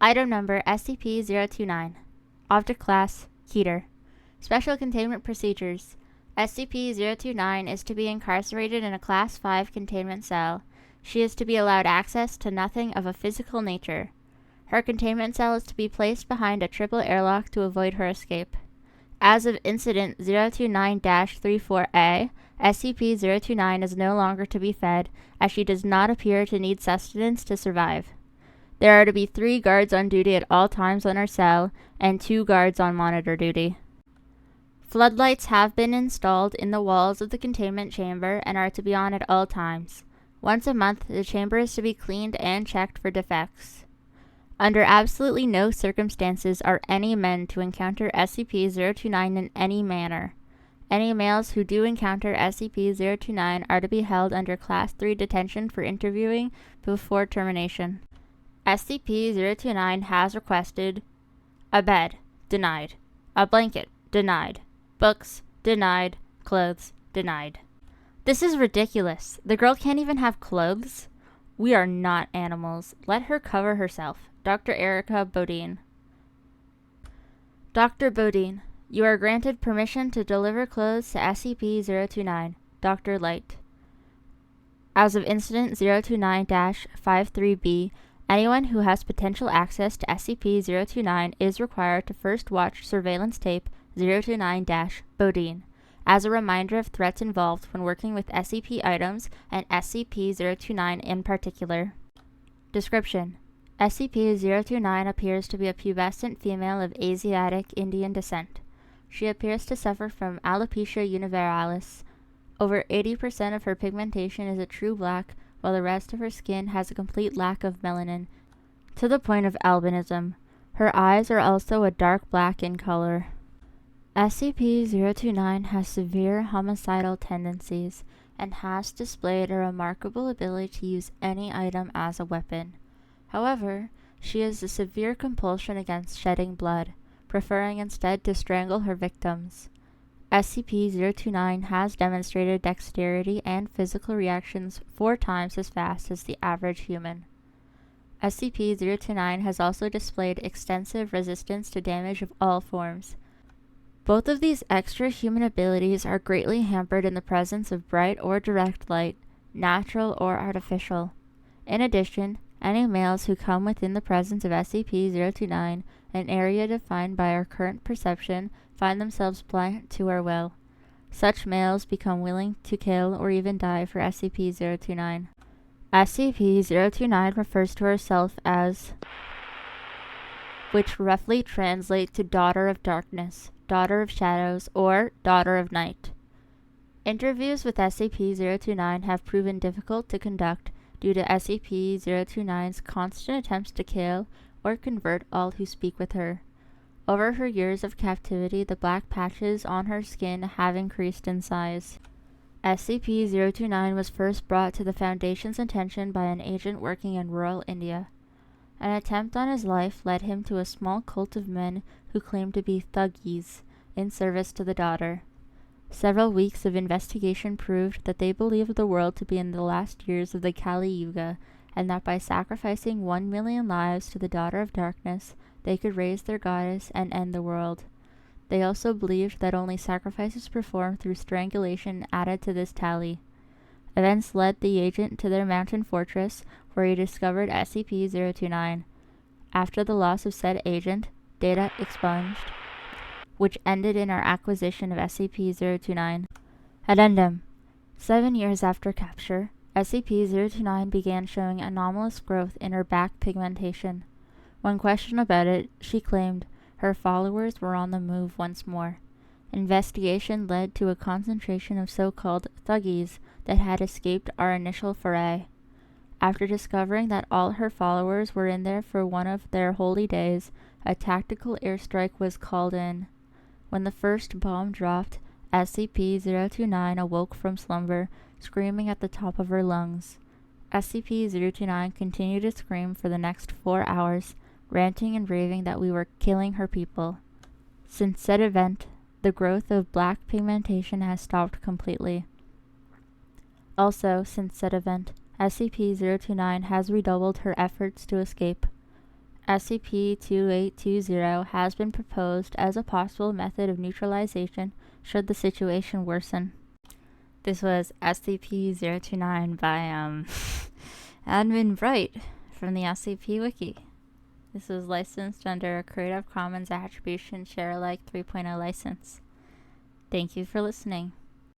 Item number SCP-029. Object Class Keter. Special Containment Procedures. SCP-029 is to be incarcerated in a Class 5 containment cell. She is to be allowed access to nothing of a physical nature. Her containment cell is to be placed behind a triple airlock to avoid her escape. As of Incident 029-34A, SCP-029 is no longer to be fed, as she does not appear to need sustenance to survive. There are to be 3 guards on duty at all times on her cell, and 2 guards on monitor duty. Floodlights have been installed in the walls of the containment chamber and are to be on at all times. Once a month, the chamber is to be cleaned and checked for defects. Under absolutely no circumstances are any men to encounter SCP-029 in any manner. Any males who do encounter SCP-029 are to be held under Class 3 detention for interviewing before termination. SCP-029 has requested a bed, denied. A blanket, denied. Books, denied. Clothes, denied. This is ridiculous. The girl can't even have clothes? We are not animals. Let her cover herself. Dr. Erica Bodine. Dr. Bodine, you are granted permission to deliver clothes to SCP-029. Dr. Light. As of Incident 029-53B, anyone who has potential access to SCP-029 is required to first watch surveillance tape 029-Bodine, as a reminder of threats involved when working with SCP items and SCP-029 in particular. Description: SCP-029 appears to be a pubescent female of Asiatic Indian descent. She appears to suffer from alopecia universalis. Over 80% of her pigmentation is a true black, while the rest of her skin has a complete lack of melanin, to the point of albinism. Her eyes are also a dark black in color. SCP-029 has severe homicidal tendencies and has displayed a remarkable ability to use any item as a weapon. However, she has a severe compulsion against shedding blood, preferring instead to strangle her victims. SCP-029 has demonstrated dexterity and physical reactions 4 times as fast as the average human. SCP-029 has also displayed extensive resistance to damage of all forms. Both of these extra human abilities are greatly hampered in the presence of bright or direct light, natural or artificial. In addition, any males who come within the presence of SCP-029, an area defined by our current perception, find themselves blind to our will. Such males become willing to kill or even die for SCP-029. SCP-029 refers to herself as, which roughly translate to Daughter of Darkness, Daughter of Shadows, or Daughter of Night. Interviews with SCP-029 have proven difficult to conduct due to SCP-029's constant attempts to kill or convert all who speak with her. Over her years of captivity, the black patches on her skin have increased in size. SCP-029 was first brought to the Foundation's attention by an agent working in rural India. An attempt on his life led him to a small cult of men who claimed to be thuggees in service to the daughter. Several weeks of investigation proved that they believed the world to be in the last years of the Kali Yuga, and that by sacrificing 1 million lives to the Daughter of Darkness, they could raise their goddess and end the world. They also believed that only sacrifices performed through strangulation added to this tally. Events led the agent to their mountain fortress, where he discovered SCP-029. After the loss of said agent, data expunged, which ended in our acquisition of SCP-029. Addendum: 7 years after capture, SCP-029 began showing anomalous growth in her back pigmentation. When questioned about it, she claimed her followers were on the move once more. Investigation led to a concentration of so-called thuggees that had escaped our initial foray. After discovering that all her followers were in there for one of their holy days, a tactical airstrike was called in. When the first bomb dropped, SCP-029 awoke from slumber, screaming at the top of her lungs. SCP-029 continued to scream for the next 4 hours, ranting and raving that we were killing her people. Since said event, the growth of black pigmentation has stopped completely. Also, since said event, SCP-029 has redoubled her efforts to escape. SCP-2820 has been proposed as a possible method of neutralization should the situation worsen. This was SCP-029 by AdminBright from the SCP Wiki. This was licensed under a Creative Commons Attribution Share Alike 3.0 license. Thank you for listening.